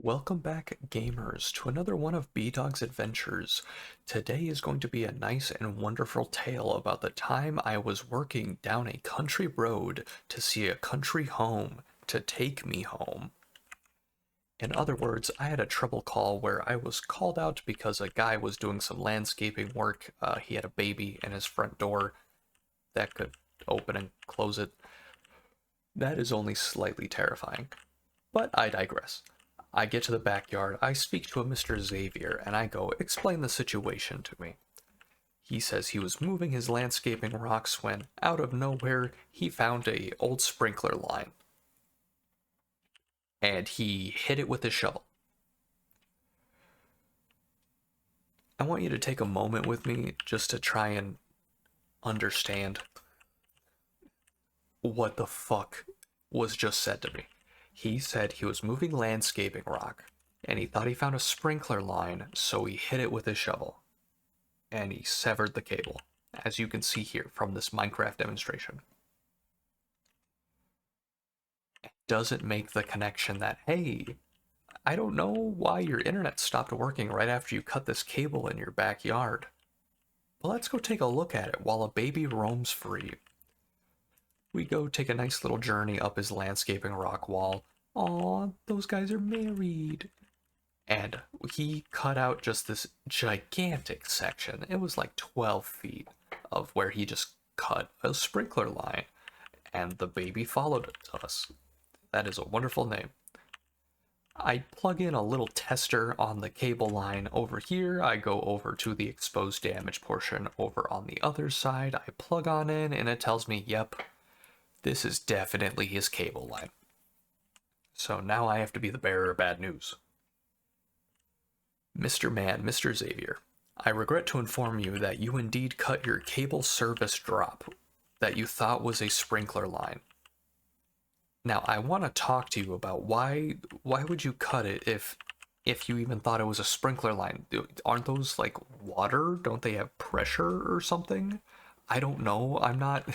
Welcome back, gamers, to another one of B-Dog's adventures. Today is going to be a nice and wonderful tale about the time I was working down a country road to see a country home to take me home. In other words, I had a trouble call where I was called out because a guy was doing some landscaping work. He had a baby in his front door that could open and close it. That is only slightly terrifying. But I digress. I get to the backyard, I speak to a Mr. Xavier, and I go, explain the situation to me. He says he was moving his landscaping rocks when, out of nowhere, he found a old sprinkler line. And he hit it with his shovel. I want you to take a moment with me just to try and understand what the fuck was just said to me. He said he was moving landscaping rock, and he thought he found a sprinkler line, so he hit it with his shovel. And he severed the cable, as you can see here from this Minecraft demonstration. It doesn't make the connection that, hey, I don't know why your internet stopped working right after you cut this cable in your backyard. Well, let's go take a look at it while a baby roams free. We go take a nice little journey up his landscaping rock wall. Aw, those guys are married. And he cut out just this gigantic section. It was like 12 feet of where he just cut a sprinkler line. And the baby followed us. That is a wonderful name. I plug in a little tester on the cable line over here. I go over to the exposed damage portion over on the other side. I plug on in and it tells me, yep, this is definitely his cable line. So now I have to be the bearer of bad news. Mr. Xavier, I regret to inform you that you indeed cut your cable service drop that you thought was a sprinkler line. Now, I want to talk to you about why would you cut it if you even thought it was a sprinkler line? Aren't those like water? Don't they have pressure or something? I don't know. I'm not...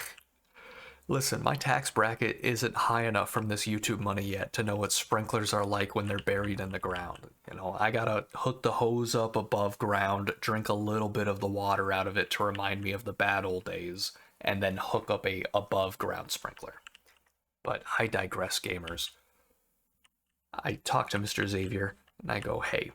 Listen, my tax bracket isn't high enough from this YouTube money yet to know what sprinklers are like when they're buried in the ground. You know, I gotta hook the hose up above ground, drink a little bit of the water out of it to remind me of the bad old days, and then hook up a above ground sprinkler. But I digress, gamers. I talk to Mr. Xavier, and I go, hey,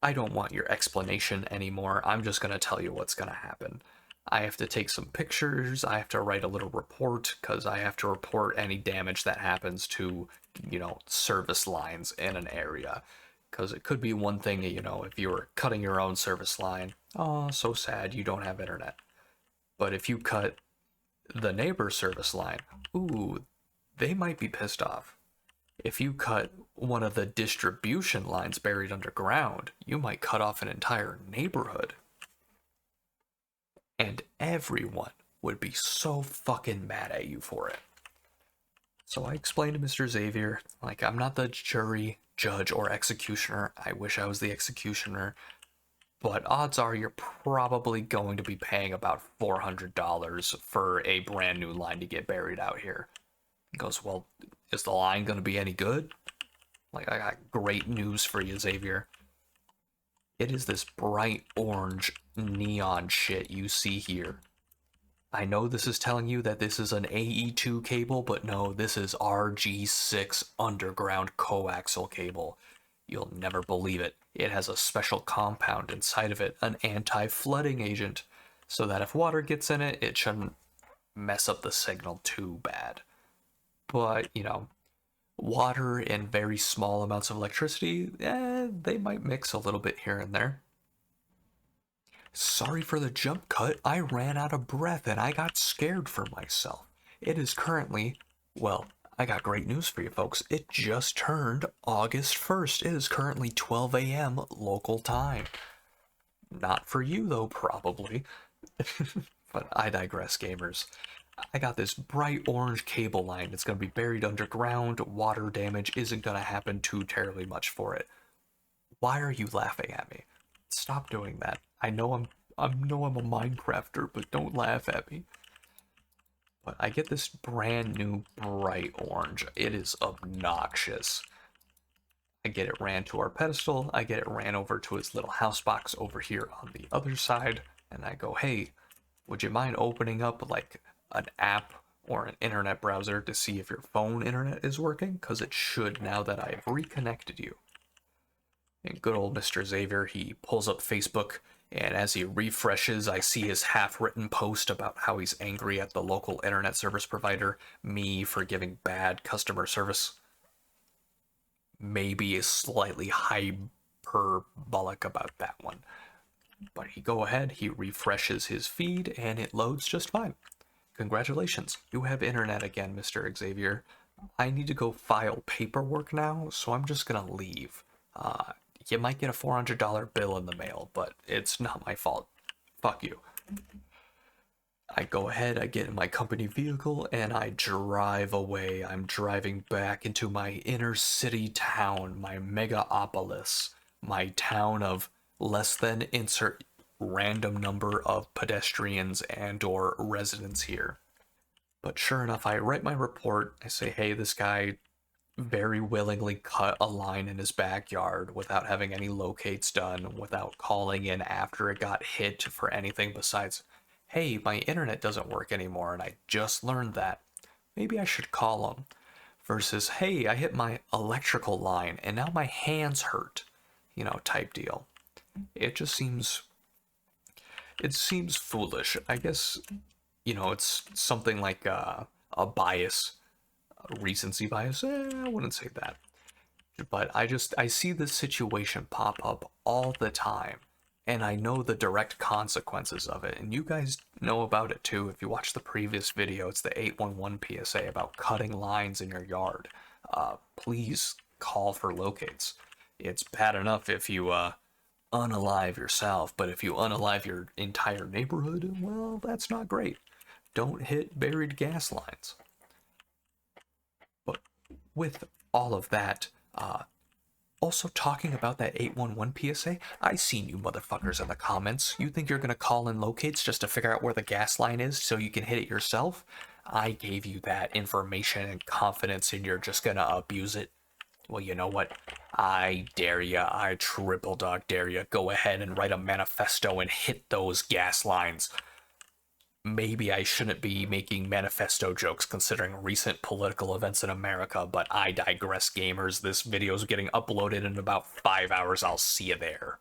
I don't want your explanation anymore. I'm just gonna tell you what's gonna happen. I have to take some pictures, I have to write a little report, because I have to report any damage that happens to, you know, service lines in an area. Because it could be one thing, you know, if you were cutting your own service line, oh, so sad, you don't have internet. But if you cut the neighbor's service line, ooh, they might be pissed off. If you cut one of the distribution lines buried underground, you might cut off an entire neighborhood. And everyone would be so fucking mad at you for it. So I explained to Mr. Xavier, like, I'm not the jury, judge, or executioner. I wish I was the executioner. But odds are you're probably going to be paying about $400 for a brand new line to get buried out here. He goes, well, is the line going to be any good? Like, I got great news for you, Xavier. It is this bright orange neon shit you see here. I know this is telling you that this is an AE2 cable, but no, this is RG6 underground coaxial cable. You'll never believe it. It has a special compound inside of it, an anti-flooding agent, so that if water gets in it, it shouldn't mess up the signal too bad. But, you know, water and very small amounts of electricity, they might mix a little bit here and there. Sorry for the jump cut, I ran out of breath and I got scared for myself. It is currently, well, I got great news for you folks. It just turned August 1st. It is currently 12 a.m. local time. Not for you though, probably. But I digress, gamers. I got this bright orange cable line. It's going to be buried underground. Water damage isn't going to happen too terribly much for it. Why are you laughing at me? Stop doing that. I know I'm a Minecrafter, but don't laugh at me. But I get this brand new bright orange. It is obnoxious. I get it ran to our pedestal. I get it ran over to his little house box over here on the other side. And I go, hey, would you mind opening up like an app or an internet browser to see if your phone internet is working? Because it should now that I've reconnected you. And good old Mr. Xavier, he pulls up Facebook, and as he refreshes, I see his half-written post about how he's angry at the local internet service provider, me for giving bad customer service. Maybe is slightly hyperbolic about that one. But he go ahead, he refreshes his feed, and it loads just fine. Congratulations, you have internet again, Mr. Xavier. I need to go file paperwork now, so I'm just gonna leave. You might get a $400 bill in the mail, but it's not my fault. Fuck you. I go ahead, I get in my company vehicle, and I drive away. I'm driving back into my inner city town, my megaopolis, my town of less than insert random number of pedestrians and or residents here. But sure enough, I write my report. I say, hey, this guy very willingly cut a line in his backyard without having any locates done, without calling in after it got hit for anything besides, hey, my internet doesn't work anymore and I just learned that. Maybe I should call him. Versus, hey, I hit my electrical line and now my hands hurt, type deal. It just seems foolish. I guess, it's something like a bias, recency bias. I wouldn't say that. But I see this situation pop up all the time, and I know the direct consequences of it, and you guys know about it too. If you watch the previous video, it's the 811 PSA about cutting lines in your yard. Please call for locates. It's bad enough if you unalive yourself, but if you unalive your entire neighborhood, well, that's not great. Don't hit buried gas lines. But with all of that, also talking about that 811 PSA, I seen you motherfuckers in the comments. You think you're gonna call in locates just to figure out where the gas line is so you can hit it yourself? I gave you that information and confidence and you're just gonna abuse it? Well, you know what? I dare ya, I triple dog dare ya. Go ahead and write a manifesto and hit those gas lines. Maybe I shouldn't be making manifesto jokes considering recent political events in America, but I digress, gamers. This video is getting uploaded in about 5 hours. I'll see you there.